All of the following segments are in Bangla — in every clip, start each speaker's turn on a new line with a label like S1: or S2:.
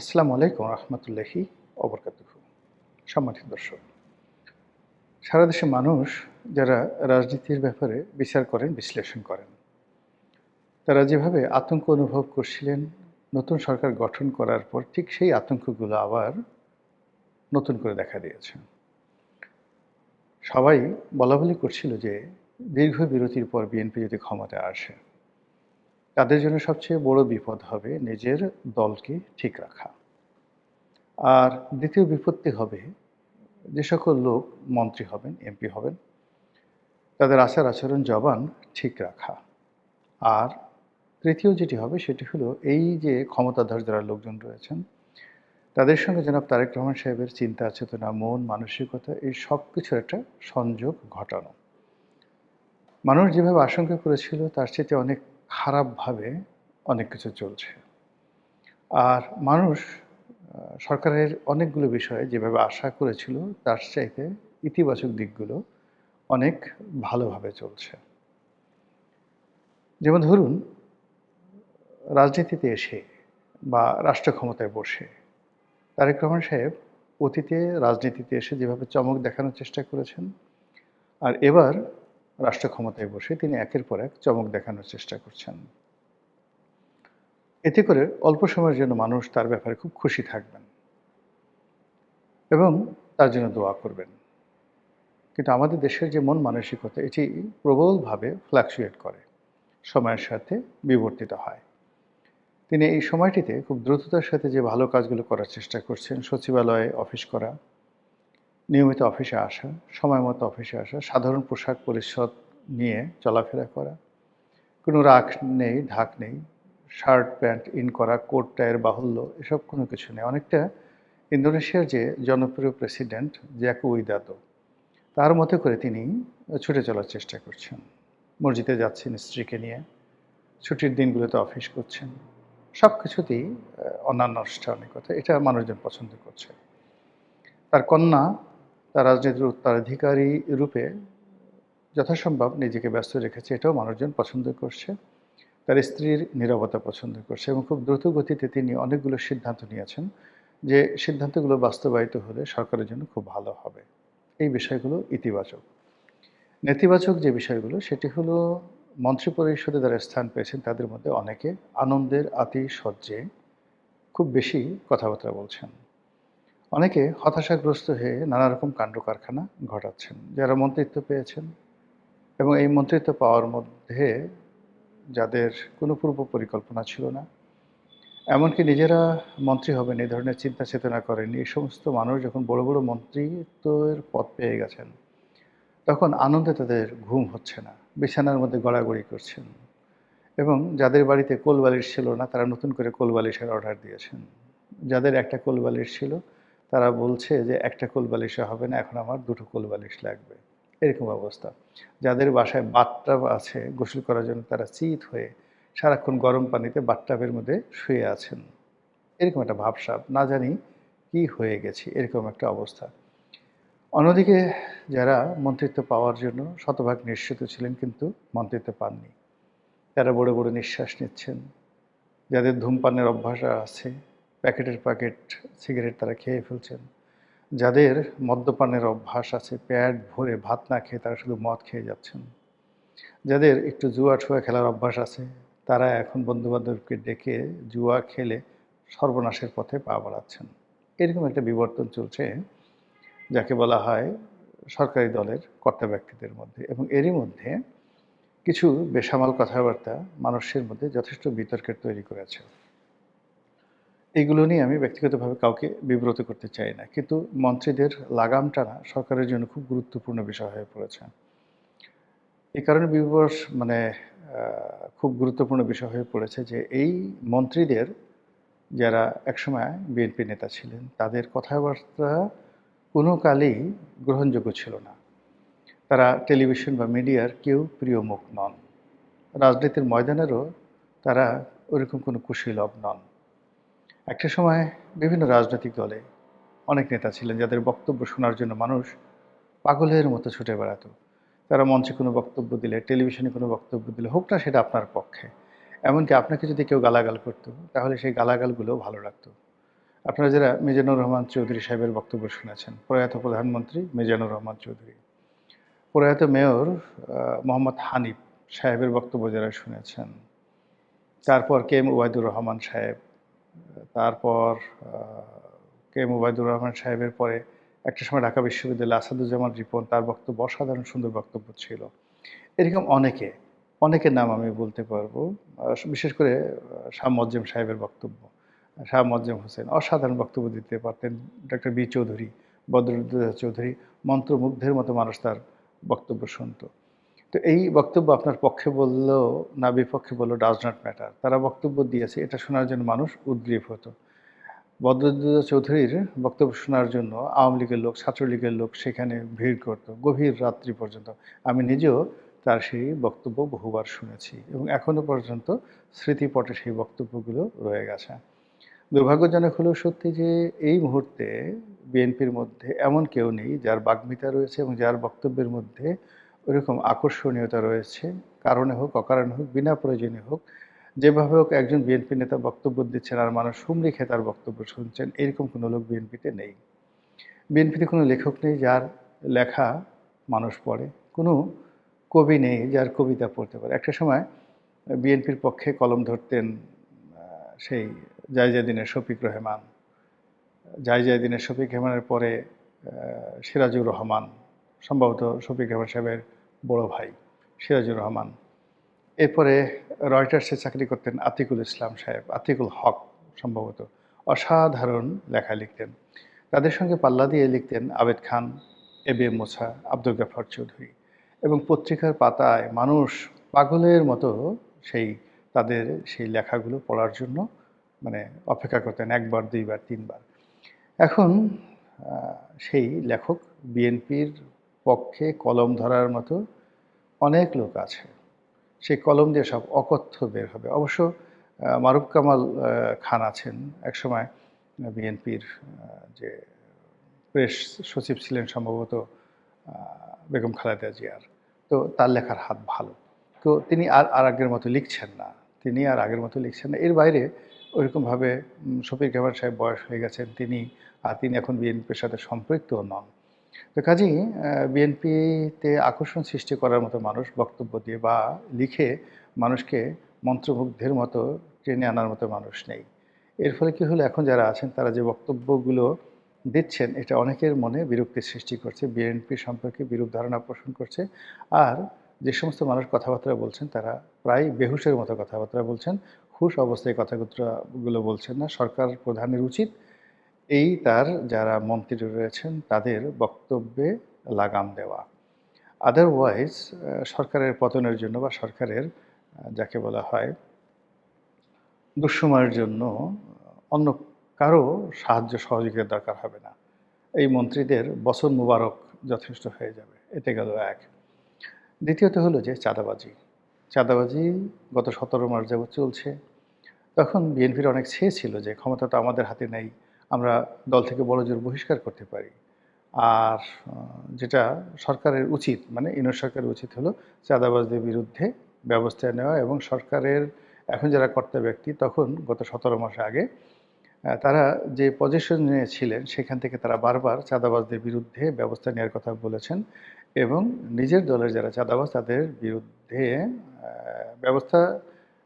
S1: আসসালামু আলাইকুম রহমতুল্লাহি অবরকাতুহু। সম্মানিত দর্শক, সারা দেশের মানুষ যারা রাজনীতির ব্যাপারে বিচার করেন, বিশ্লেষণ করেন, তারা যেভাবে আতঙ্ক অনুভব করছিলেন নতুন সরকার গঠন করার পর, ঠিক সেই আতঙ্কগুলো আবার নতুন করে দেখা দিয়েছে। সবাই বলাবলি করছিল যে দীর্ঘ বিরতির পর বিএনপি যদি ক্ষমতায় আসে, তাদের জন্য সবচেয়ে বড় বিপদ হবে নিজের দলকে ঠিক রাখা। আর দ্বিতীয় বিপত্তি হবে যে সকল লোক মন্ত্রী হবেন, এমপি হবেন, তাদের আচার আচরণ জবান ঠিক রাখা। আর তৃতীয় যেটি হবে সেটি হলো এই যে ক্ষমতাধর যারা লোকজন রয়েছেন, তাদের সঙ্গে জনাব তারেক রহমান সাহেবের চিন্তা চেতনা, মন মানসিকতা, এই সব কিছুর একটা সংযোগ ঘটানো। মানুষ যেভাবে আশঙ্কা করেছিল তার চেয়ে অনেক খারাপভাবে অনেক কিছু চলছে। আর মানুষ সরকারের অনেকগুলো বিষয়ে যেভাবে আশা করেছিল তার চাইতে ইতিবাচক দিকগুলো অনেক ভালোভাবে চলছে। যেমন ধরুন, রাজনীতিতে এসে বা রাষ্ট্র ক্ষমতায় বসে তারেক রহমান সাহেব অতীতে রাজনীতিতে এসে যেভাবে চমক দেখানোর চেষ্টা করেছেন, আর এবার রাষ্ট্র ক্ষমতায় বসে তিনি একের পর এক চমক দেখানোর চেষ্টা করছেন। এতে করে অল্প সময়ের জন্য মানুষ তার ব্যাপারে খুব খুশি থাকবেন এবং তার জন্য দোয়া করবেন। কিন্তু আমাদের দেশের যে মন মানসিকতা, এটি প্রবলভাবে ফ্লাকচুয়েট করে, সময়ের সাথে বিবর্তিত হয়। তিনি এই সময়টিতে খুব দ্রুততার সাথে যে ভালো কাজগুলো করার চেষ্টা করছেন, সচিবালয়ে অফিস করা, নিয়মিত অফিসে আসা, সময় মতো অফিসে আসা, সাধারণ পোশাক পরিচ্ছদ নিয়ে চলাফেরা করা, কোনো রাখ নেই, ঢাক নেই, শার্ট প্যান্ট ইন করা, কোট টাইয়ের বাহুল্য, এসব কোনো কিছু নেই। অনেকটা ইন্দোনেশিয়ার যে জনপ্রিয় প্রেসিডেন্ট জাকো উইদোদো, তার মতো করে তিনি ছুটে চলার চেষ্টা করছেন। মসজিদে যাচ্ছেন স্ত্রীকে নিয়ে, ছুটির দিনগুলোতে অফিস করছেন। সব কিছুতেই অনানুষ্ঠানিকতা, এটা মানুষজন পছন্দ করছে। তার কন্যা তার রাজনীতির উত্তরাধিকারী রূপে যথাসম্ভব নিজেকে ব্যস্ত রেখেছে, এটাও মানুষজন পছন্দ করছে। তার স্ত্রীর নীরবতা পছন্দ করছে এবং খুব দ্রুত গতিতে তিনি অনেকগুলো সিদ্ধান্ত নিয়েছেন, যে সিদ্ধান্তগুলো বাস্তবায়িত হলে সরকারের জন্য খুব ভালো হবে। এই বিষয়গুলো ইতিবাচক। নেতিবাচক যে বিষয়গুলো সেটি হলো, মন্ত্রিপরিষদে যারা স্থান পেয়েছেন তাদের মধ্যে অনেকে আনন্দের আতিশয্যে খুব বেশি কথাবার্তা বলছেন। অনেকে হতাশাগ্রস্ত হয়ে নানা রকম কাণ্ডকারখানা ঘটাচ্ছেন। যারা মন্ত্রিত্ব পেয়েছেন এবং এই মন্ত্রিত্ব পাওয়ার মধ্যে যাদের কোনো পূর্ব পরিকল্পনা ছিল না, এমনকি নিজেরা মন্ত্রী হবেন এই ধরনের চিন্তা চেতনা করেননি, এই সমস্ত মানুষ যখন বড় বড় মন্ত্রিত্বের পদ পেয়ে গেছেন, তখন আনন্দে তাদের ঘুম হচ্ছে না, বিছানার মধ্যে গড়াগড়ি করছেন। এবং যাদের বাড়িতে কোলবালিশ ছিল না, তারা নতুন করে কোলবালিশের অর্ডার দিয়েছেন। যাদের একটা কোলবালিশ ছিল, তারা বলছে যে একটা কোলবালিশে হবে না, এখন আমার দুটো কোলবালিশ লাগবে, এরকম অবস্থা। যাদের বাসায় বাথটাব আছে গোসল করার জন্য, তারা চিত হয়ে সারাক্ষণ গরম পানিতে বাথটাবের মধ্যে শুয়ে আছেন। এরকম একটা ভাবসাব, না জানি কি হয়ে গেছি, এরকম একটা অবস্থা। অন্যদিকে যারা মন্ত্রিত্ব পাওয়ার জন্য শতভাগ নিশ্চিত ছিলেন কিন্তু মন্ত্রিত্ব পাননি, যারা বড় বড় নিঃশ্বাস নিচ্ছেন, যাদের ধূমপানের অভ্যাস আছে, প্যাকেটের প্যাকেট সিগারেট তারা খেয়ে ফেলছেন, যাদের মদ্যপানের অভ্যাস আছে, পেট ভরে ভাত না খেয়ে তারা শুধু মদ খেয়ে যাচ্ছেন, যাদের একটু জুয়া ঠুয়া খেলার অভ্যাস আছে, তারা এখন বন্ধুবান্ধবকে ডেকে জুয়া খেলে সর্বনাশের পথে পা বাড়াচ্ছেন। এরকম একটা বিবর্তন চলছে, যাকে বলা হয় সরকারি দলের কর্তা ব্যক্তিদের মধ্যে। এবং এরই মধ্যে কিছু বেসামাল কথাবার্তা মানুষের মধ্যে যথেষ্ট বিতর্কের তৈরি করেছে। এইগুলো নিয়ে আমি ব্যক্তিগতভাবে কাউকে বিব্রত করতে চাই না, কিন্তু মন্ত্রীদের লাগাম টানা সরকারের জন্য খুব গুরুত্বপূর্ণ বিষয় হয়ে পড়েছে। এই কারণে খুব গুরুত্বপূর্ণ বিষয় হয়ে পড়েছে যে এই মন্ত্রীদের, যারা একসময় বিএনপি নেতা ছিলেন, তাদের কথাবার্তা কোনো কালেই গ্রহণযোগ্য ছিল না। তারা টেলিভিশন বা মিডিয়ার কেউ প্রিয় মুখ নন। রাজনীতির ময়দানেরও তারা ওরকম কোনো কুশীলব নন। একটা সময় বিভিন্ন রাজনৈতিক দলে অনেক নেতা ছিলেন যাদের বক্তব্য শোনার জন্য মানুষ পাগলের মতো ছুটে বেড়াতো। তারা মঞ্চে কোনো বক্তব্য দিলে, টেলিভিশনে কোনো বক্তব্য দিলে, হোক না সেটা আপনার পক্ষে, এমনকি আপনাকে যদি কেউ গালাগাল করতো, তাহলে সেই গালাগালগুলোও ভালো লাগতো। আপনারা যারা মিজানুর রহমান চৌধুরী সাহেবের বক্তব্য শুনেছেন, প্রয়াত প্রধানমন্ত্রী মিজানুর রহমান চৌধুরী, প্রয়াত মেয়র মোহাম্মদ হানিফ সাহেবের বক্তব্য যারা শুনেছেন, তারপর কে এম ওবায়দুর রহমান সাহেব, তারপর কে এম ওবায়দুর রহমান সাহেবের পরে একটা সময় ঢাকা বিশ্ববিদ্যালয়ে আসাদুজ্জামান রিপন, তার বক্তব্য অসাধারণ সুন্দর বক্তব্য ছিল। এরকম অনেকের নাম আমি বলতে পারবো। বিশেষ করে শাহ মোয়াজ্জেম সাহেবের বক্তব্য, শাহ মোয়াজ্জেম হোসেন অসাধারণ বক্তব্য দিতে পারতেন। ডক্টর বি চৌধুরী, বদরুদ্দোজা চৌধুরী, মন্ত্রমুগ্ধের মতো মানুষ তার বক্তব্য শুনতো। তো এই বক্তব্য আপনার পক্ষে বললেও না বিপক্ষে বললেও ডাজ নট ম্যাটার। তারা বক্তব্য দিয়েছে, এটা শোনার জন্য মানুষ উদগ্রীব হতো। বদরুদ্দোজা চৌধুরীর বক্তব্য শোনার জন্য আওয়ামী লীগের লোক, ছাত্রলীগের লোক সেখানে ভিড় করত গভীর রাত্রি পর্যন্ত। আমি নিজেও তার সেই বক্তব্য বহুবার শুনেছি এবং এখনো পর্যন্ত স্মৃতিপটে সেই বক্তব্যগুলো রয়ে গেছে। দুর্ভাগ্যজনক হলেও সত্যি যে এই মুহূর্তে বিএনপির মধ্যে এমন কেউ নেই যার বাগ্মিতা রয়েছে এবং যার বক্তব্যের মধ্যে ওইরকম আকর্ষণীয়তা রয়েছে। কারণে হোক, অকারণে হোক, বিনা প্রয়োজনে হোক, যেভাবে হোক একজন বিএনপি নেতা বক্তব্য দিচ্ছেন আর মানুষ হুমড়ি খেয়ে তার বক্তব্য শুনছেন, এরকম কোনো লোক বিএনপিতে নেই। বিএনপিতে কোনো লেখক নেই যার লেখা মানুষ পড়ে, কোনো কবি নেই যার কবিতা পড়তে পারে। একটা সময় বিএনপির পক্ষে কলম ধরতেন সেই জায়জাদিনের শফিক রহমান, জায়জাদিনের শফিক রহমানের পরে সিরাজুর রহমান, সম্ভবত শফিক রহমান সাহেবের বড় ভাই সিরাজুর রহমান। এরপরে রয়টার্সে চাকরি করতেন আতিকুল ইসলাম সাহেব, আতিকুল হক সম্ভবত, অসাধারণ লেখা লিখতেন। তাদের সঙ্গে পাল্লা দিয়ে লিখতেন আবেদ খান, এ বি এম মোছা, আব্দুল গাফফার চৌধুরী, এবং পত্রিকার পাতায় মানুষ পাগলের মতো সেই তাদের সেই লেখাগুলো পড়ার জন্য মানে অপেক্ষা করতেন একবার, দুইবার, তিনবার। এখন সেই লেখক বিএনপির পক্ষে কলম ধরার মতো অনেক লোক আছে। সেই কলম দিয়ে সব অকথ্য বের হবে। অবশ্য মারুফ কামাল খান আছেন, একসময় বিএনপির যে প্রেস সচিব ছিলেন সম্ভবত বেগম খালেদা জিয়ার। তো তার লেখার হাত ভালো। তো তিনি আর আগের মতো লিখছেন না। এর বাইরে ওইরকমভাবে শফিক রহমান সাহেব বয়স হয়ে গেছেন, তিনি এখন বিএনপির সাথে সম্পৃক্তও নন। তো কাজেই বিএনপিতে আকর্ষণ সৃষ্টি করার মতো মানুষ বক্তব্য দিয়ে বা লিখে মানুষকে মন্ত্রমুগ্ধের মতো টেনে আনার মতো মানুষ নেই। এর ফলে কী হলো, এখন যারা আছেন তারা যে বক্তব্যগুলো দিচ্ছেন এটা অনেকের মনে বিরক্তির সৃষ্টি করছে, বিএনপি সম্পর্কে বিরূপ ধারণা পোষণ করছে। আর যে সমস্ত মানুষ কথাবার্তা বলছেন তারা প্রায় বেহুশের মতো কথাবার্তা বলছেন, হুশ অবস্থায় কথাগুলো বলছেন না। সরকার প্রধানের উচিত তার যারা মন্ত্রী রয়েছেন তাদের বক্তব্যে লাগাম দেওয়া। আদারওয়াইজ সরকারের পতনের জন্য বা সরকারের যাকে বলা হয় দুঃসময়ের জন্য অন্য কারো সাহায্য সহযোগিতার দরকার হবে না। এই মন্ত্রীদের বছর মুবারক যথেষ্ট হয়ে যাবে। এটা গেল এক। দ্বিতীয়ত হলো যে চাঁদাবাজি গত 17 মাস যাবৎ চলছে। তখন বিএনপির অনেক ছিল যে ক্ষমতা তো আমাদের হাতে নেই, আমরা দল থেকে বড়জোর বহিষ্কার করতে পারি। আর যেটা সরকারের উচিত, মানে ইউনিট সরকারের উচিত হলো চাঁদাবাজদের বিরুদ্ধে ব্যবস্থা নেওয়া। এবং সরকারের এখন যারা কর্তা ব্যক্তি, তখন গত 17 মাস আগে তারা যে পজিশনে ছিলেন সেখান থেকে তারা বারবার চাঁদাবাজদের বিরুদ্ধে ব্যবস্থা নেওয়ার কথা বলেছেন এবং নিজের দলের যারা চাঁদাবাজ তাদের বিরুদ্ধে ব্যবস্থা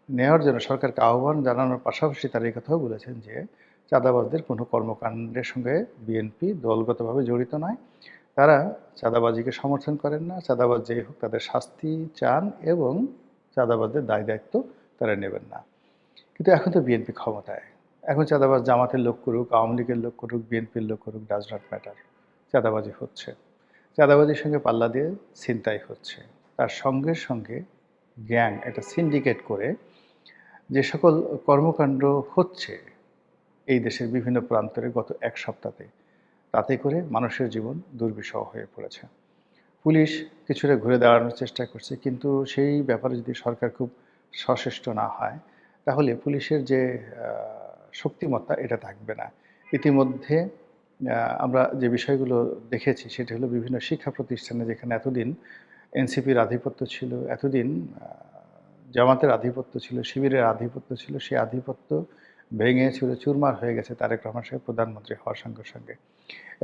S1: নেওয়ার জন্য সরকারকে আহ্বান জানানোর পাশাপাশি তারা এই কথাও বলেছেন যে চাঁদাবাজদের কোনো কর্মকাণ্ডের সঙ্গে বিএনপি দলগতভাবে জড়িত নয়, তারা চাঁদাবাজিকে সমর্থন করেন না, চাঁদাবাজ যেই হোক তাদের শাস্তি চান এবং চাঁদাবাজদের দায় দায়িত্ব তারা নেবেন না। কিন্তু এখন তো বিএনপি ক্ষমতায়, এখন চাঁদাবাজ জামাতের লোক করুক, আওয়ামী লীগের লোক করুক, বিএনপির লোক করুক, ডাজ নট ম্যাটার, চাঁদাবাজি হচ্ছে। চাঁদাবাজির সঙ্গে পাল্লা দিয়ে ছিনতাই হচ্ছে। তার সঙ্গে সঙ্গে গ্যাং, একটা সিন্ডিকেট করে যে সকল কর্মকাণ্ড হচ্ছে এই দেশের বিভিন্ন প্রান্তরে গত এক সপ্তাহে, তাতে করে মানুষের জীবন দুর্বিষহ হয়ে পড়েছে। পুলিশ কিছুটা ঘুরে দাঁড়ানোর চেষ্টা করছে, কিন্তু সেই ব্যাপারে যদি সরকার খুব সচেষ্ট না হয় তাহলে পুলিশের যে শক্তিমত্তা এটা থাকবে না। ইতিমধ্যে আমরা যে বিষয়গুলো দেখেছি সেটা হলো বিভিন্ন শিক্ষা প্রতিষ্ঠানে যেখানে এতদিন এনসিপির আধিপত্য ছিল, এতদিন জামাতের আধিপত্য ছিল, শিবিরের আধিপত্য ছিল, সেই আধিপত্য ভেঙে চুরে চুরমার হয়ে গেছে তারেক রহমান সাহেব প্রধানমন্ত্রী হওয়ার সঙ্গে সঙ্গে।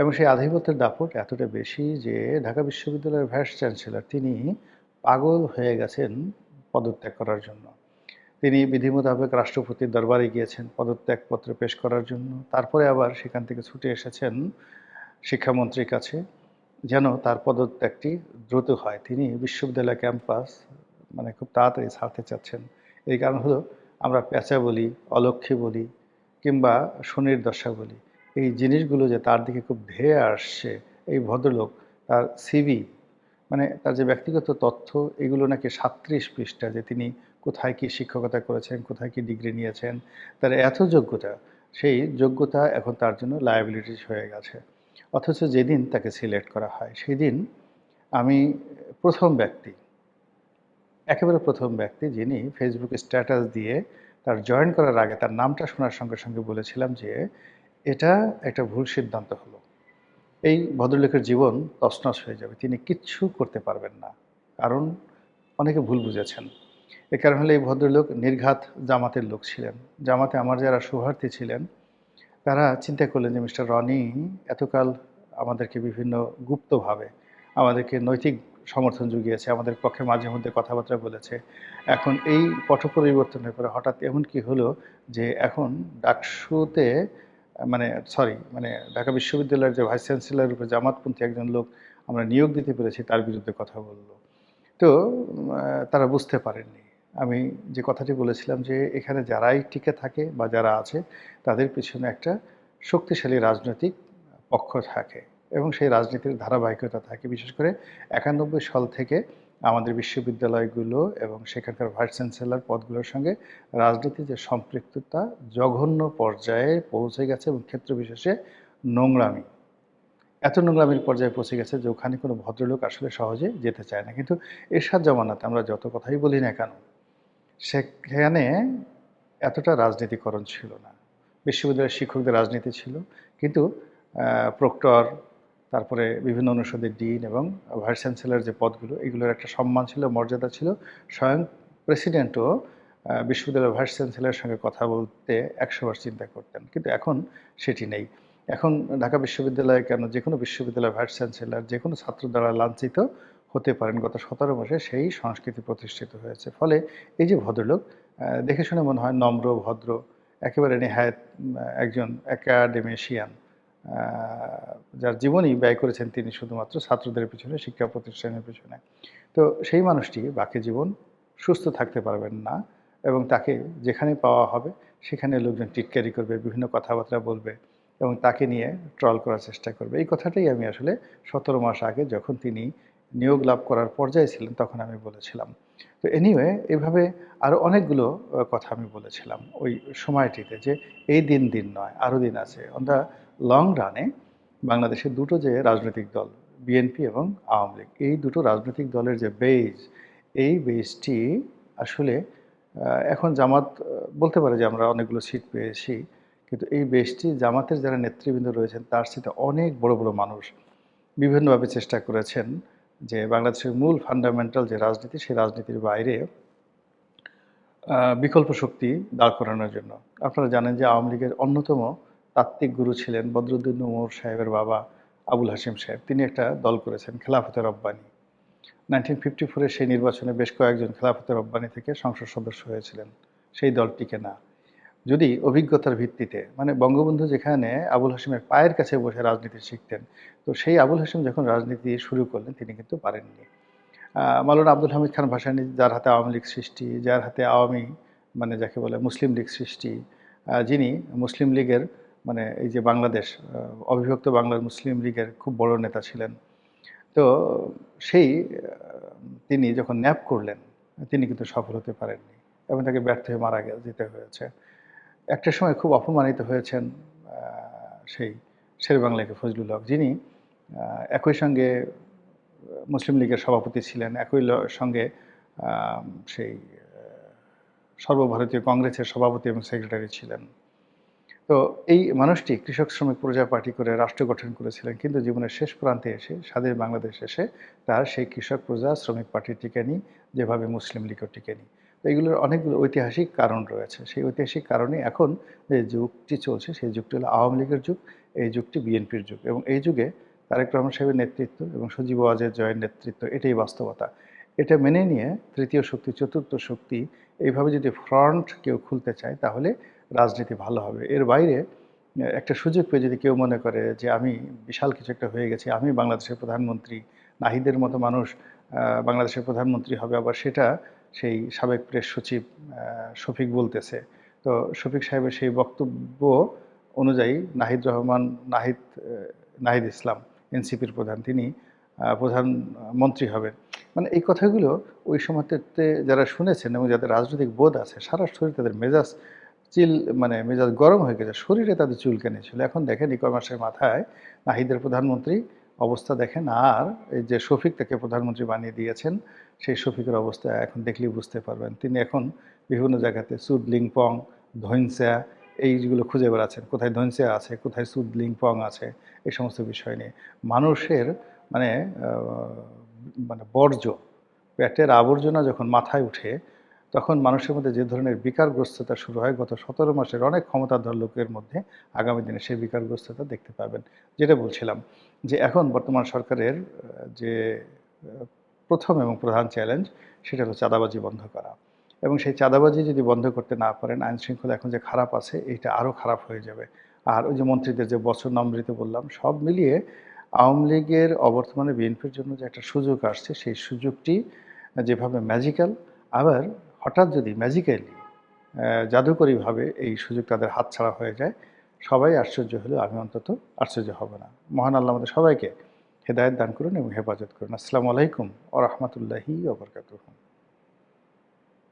S1: এবং সেই আধিপত্যের দাপট এতটা বেশি যে ঢাকা বিশ্ববিদ্যালয়ের ভাইস চ্যান্সেলর তিনি পাগল হয়ে গেছেন পদত্যাগ করার জন্য। তিনি বিধি মোতাবেক রাষ্ট্রপতির দরবারে গিয়েছেন পদত্যাগপত্র পেশ করার জন্য। তারপরে আবার সেখান থেকে ছুটে এসেছেন শিক্ষামন্ত্রীর কাছে যেন তার পদত্যাগটি দ্রুত হয়। তিনি বিশ্ববিদ্যালয় ক্যাম্পাস খুব তাড়াতাড়ি ছাড়তে চাচ্ছেন। এই কারণ হলো আমরা পেঁচা বলি, অলক্ষী বলি কিংবা শনির দশা বলি। এই জিনিসগুলো যে তার দিকে খুব ধেয়ে আসছে, এই ভদ্রলোক তার সিভি তার যে ব্যক্তিগত তথ্য এগুলো নাকি ৩৭ পৃষ্ঠা, যে তিনি কোথায় কি শিক্ষকতা করেছেন, কোথায় কি ডিগ্রি নিয়েছেন, তার এত যোগ্যতা, সেই যোগ্যতা এখন তার জন্য লায়াবিলিটিস হয়ে গেছে। অথচ যেদিন তাকে সিলেক্ট করা হয় সেদিন আমি প্রথম ব্যক্তি, একেবারে প্রথম ব্যক্তি যিনি ফেসবুকে স্ট্যাটাস দিয়ে তার জয়েন করার আগে তার নামটা শোনার সঙ্গে সঙ্গে বলেছিলাম যে এটা একটা ভুল সিদ্ধান্ত হলো। এই ভদ্রলোকের জীবন তছনছ হয়ে যাবে, তিনি কিচ্ছু করতে পারবেন না। কারণ অনেকে ভুল বুঝেছেন। এ কারণ হলো এই ভদ্রলোক নির্ঘাত জামাতের লোক ছিলেন। জামাতে আমার যারা শুভার্থী ছিলেন তারা চিন্তা করলেন যে মিস্টার রনি এতকাল আমাদেরকে বিভিন্ন গুপ্তভাবে আমাদেরকে নৈতিক সমর্থন জুগিয়েছে, আমাদের পক্ষে মাঝে মধ্যে কথাবার্তা বলেছে। এখন এই পট পরিবর্তনের পরে হঠাৎ এমন কি হলো যে এখন ডাকসুতে ঢাকা বিশ্ববিদ্যালয়ের যে ভাইস চ্যান্সেলর রূপে জামাতপন্থী একজন লোক আমরা নিয়োগ দিতে পেরেছি, তার বিরুদ্ধে কথা বলল। তো তারা বুঝতে পারেননি আমি যে কথাটি বলেছিলাম যে এখানে যারাই টিকে থাকে বা যারা আছে তাদের পিছনে একটা শক্তিশালী রাজনৈতিক পক্ষ থাকে এবং সেই রাজনীতির ধারাবাহিকতা থাকে। বিশেষ করে ৯১ সাল থেকে আমাদের বিশ্ববিদ্যালয়গুলো এবং সেখানকার ভাইস চ্যান্সেলর পদগুলোর সঙ্গে রাজনীতির যে সম্পৃক্ততা জঘন্য পর্যায়ে পৌঁছে গেছে এবং ক্ষেত্র বিশেষে নোংরামি, এত নোংরামির পর্যায়ে পৌঁছে গেছে যে ওখানে কোনো ভদ্রলোক আসলে সহজে যেতে চায় না। কিন্তু এরশাদ জামানাতে আমরা যত কথাই বলি না কেন, সেখানে এতটা রাজনীতিকরণ ছিল না। বিশ্ববিদ্যালয়ের শিক্ষকদের রাজনীতি ছিল, কিন্তু প্রক্টর, তারপরে বিভিন্ন অনুষদের ডিন এবং ভাইস চ্যান্সেলর যে পদগুলো, এগুলোর একটা সম্মান ছিল, মর্যাদা ছিল। স্বয়ং প্রেসিডেন্টও বিশ্ববিদ্যালয়ের ভাইস চ্যান্সেলরের সঙ্গে কথা বলতে ১০০ বার চিন্তা করতেন, কিন্তু এখন সেটি নেই। এখন ঢাকা বিশ্ববিদ্যালয়ে কেন, যে কোনো বিশ্ববিদ্যালয়ের ভাইস চ্যান্সেলর যে কোনো ছাত্র দ্বারা লাঞ্ছিত হতে পারেন। গত ১৭ মাসে সেই সংস্কৃতি প্রতিষ্ঠিত হয়েছে। ফলে এই যে ভদ্রলোক, দেখে শুনে মনে হয় নম্র, ভদ্র, একেবারে নেহায়েত একজন একাডেমিশিয়ান, যার জীবনই ব্যয় করেছেন তিনি শুধুমাত্র ছাত্রদের পিছনে, শিক্ষা প্রতিষ্ঠানের পিছনে। তো সেই মানুষটি বাকি জীবন সুস্থ থাকতে পারবেন না এবং তাকে যেখানে পাওয়া হবে সেখানে লোকজন টিটকারি করবে, বিভিন্ন কথাবার্তা বলবে এবং তাকে নিয়ে ট্রল করার চেষ্টা করবে। এই কথাটাই আমি আসলে ১৭ মাস আগে যখন তিনি নিয়োগ লাভ করার পর্যায়ে ছিলেন তখন আমি বলেছিলাম। তো এনিওয়ে এভাবে আরও অনেকগুলো কথা আমি বলেছিলাম ওই সময়টিতে, যে এই দিন নয়, আরও দিন আছে। অন দ্য লং রানে বাংলাদেশের দুটো যে রাজনৈতিক দল, বিএনপি এবং আওয়ামী লীগ, এই দুটো রাজনৈতিক দলের যে বেজ, এই বেজটি আসলে এখন জামাত বলতে পারে যে আমরা অনেকগুলো সিট পেয়েছি, কিন্তু এই বেজটি জামাতের যারা নেতৃবৃন্দ রয়েছেন তার সাথে অনেক বড় বড় মানুষ বিভিন্নভাবে চেষ্টা করেছেন যে বাংলাদেশের মূল ফান্ডামেন্টাল যে রাজনীতি, সেই রাজনীতির বাইরে বিকল্প শক্তি দাঁড় করানোর জন্য। আপনারা জানেন যে আওয়ামী লীগের অন্যতম তাত্ত্বিক গুরু ছিলেন বদরুদ্দীন উমর সাহেবের বাবা আবুল হাশিম সাহেব। তিনি একটা দল করেছেন খেলাফতে রব্বানী। 1954-এর সেই নির্বাচনে বেশ কয়েকজন খেলাফতে রব্বানী থেকে সংসদ সদস্য হয়েছিলেন। সেই দলটিকে না, যদি অভিজ্ঞতার ভিত্তিতে, বঙ্গবন্ধু যেখানে আবুল হাশিমের পায়ের কাছে বসে রাজনীতি শিখতেন, তো সেই আবুল হাশিম যখন রাজনীতি শুরু করলেন তিনি কিন্তু পারেননি। মাওলানা আব্দুল হামিদ খান ভাসানী, যার হাতে আওয়ামী লীগ সৃষ্টি, যার হাতে আওয়ামী যাকে বলে মুসলিম লীগ সৃষ্টি, যিনি মুসলিম লীগের এই যে বাংলাদেশ অবিভক্ত বাংলার মুসলিম লীগের খুব বড় নেতা ছিলেন। তো সেই তিনি যখন ন্যাপ করলেন তিনি কিন্তু সফল হতে পারেননি এবং তাকে ব্যর্থ হয়ে মারা যেতে হয়েছে। একটা সময় খুব অপমানিত হয়েছেন সেই শেরেবাংলা ফজলুল হক, যিনি একই সঙ্গে মুসলিম লীগের সভাপতি ছিলেন, একই সঙ্গে সেই সর্বভারতীয় কংগ্রেসের সভাপতি এবং সেক্রেটারি ছিলেন। তো এই মানুষটি কৃষক শ্রমিক প্রজা পার্টি করে রাষ্ট্র গঠন করেছিলেন, কিন্তু জীবনের শেষ প্রান্তে এসে স্বাধীন বাংলাদেশ এসে তার সেই কৃষক প্রজা শ্রমিক পার্টি টিকেনি, যেভাবে মুসলিম লীগও টিকেনি। তো এগুলোর অনেকগুলো ঐতিহাসিক কারণ রয়েছে। সেই ঐতিহাসিক কারণে এখন যে যুগটি চলছে সেই যুগটি হলো আওয়ামী লীগের যুগ, এই যুগটি বিএনপির যুগ এবং এই যুগে তারেক রহমান সাহেবের নেতৃত্ব এবং সজীব ওয়াজেদ জয়ের নেতৃত্ব এটাই বাস্তবতা। এটা মেনে নিয়ে তৃতীয় শক্তি, চতুর্থ শক্তি এইভাবে যদি ফ্রন্ট কেউ খুলতে চায় তাহলে রাজনীতি ভালো হবে। এর বাইরে একটা সুযোগ পেয়ে যদি কেউ মনে করে যে আমি বিশাল কিছু একটা হয়ে গেছি, আমি বাংলাদেশের প্রধানমন্ত্রী, নাহিদের মতো মানুষ বাংলাদেশের প্রধানমন্ত্রী হবে, আবার সেটা সেই সাবেক প্রেস সচিব শফিক বলতেছে। তো শফিক সাহেবের সেই বক্তব্য অনুযায়ী নাহিদ নাহিদ ইসলাম এনসিপির প্রধান, তিনি প্রধানমন্ত্রী হবেন। মানে এই কথাগুলো ওই সময়তে যারা শুনেছেন এবং যাদের রাজনৈতিক বোধ আছে সারা শরীর তাদের মেজাজ মেজাজ গরম হয়ে গেছে, শরীরে তাদের চুলকানি ছিল। এখন দেখেন ই কমার্সের মাথায় নাহিদের প্রধানমন্ত্রী অবস্থা দেখেন, আর এই যে শফিক তাকে প্রধানমন্ত্রী বানিয়ে দিয়েছেন, সেই শফিকের অবস্থা এখন দেখলেই বুঝতে পারবেন। তিনি এখন বিভিন্ন জায়গাতে সুদলিংপং, ধইনসা এইগুলো খুঁজে বেড়াচ্ছেন। কোথায় ধইনসা আছে, কোথায় সুদলিংপং আছে, এই সমস্ত বিষয় নিয়ে। মানুষের মানে বর্জ্য, পেটের আবর্জনা যখন মাথায় উঠে তখন মানুষের মধ্যে যে ধরনের বিকারগ্রস্ততা শুরু হয়, গত ১৭ মাসের অনেক ক্ষমতাধর লোকের মধ্যে আগামী দিনে সেই বিকারগ্রস্ততা দেখতে পাবেন। যেটা বলছিলাম যে এখন বর্তমান সরকারের যে প্রথম এবং প্রধান চ্যালেঞ্জ সেটা হলো চাঁদাবাজি বন্ধ করা। এবং সেই চাঁদাবাজি যদি বন্ধ করতে না পারেন, আইন শৃঙ্খলা এখন যে খারাপ আছে এইটা আরও খারাপ হয়ে যাবে। আর ওই যে মন্ত্রীদের যে বচনামৃত বললাম, সব মিলিয়ে আওয়ামী লীগের অবর্তমানে বিএনপির জন্য যে একটা সুযোগ আসছে, সেই সুযোগটি যেভাবে ম্যাজিক্যাল, আবার হঠাৎ যদি ম্যাজিক্যালি জাদুকরীভাবে এই সুযোগ তাদের হাতছাড়া হয়ে যায়, সবাই আশ্চর্য হলেও আমি অন্তত আশ্চর্য হব না। মহান আল্লাহ আমাদের সবাইকে হেদায়েত দান করুন এবং হেফাজত করুন। আসসালামু আলাইকুম ওয়া রাহমাতুল্লাহি ওয়া বারাকাতুহু।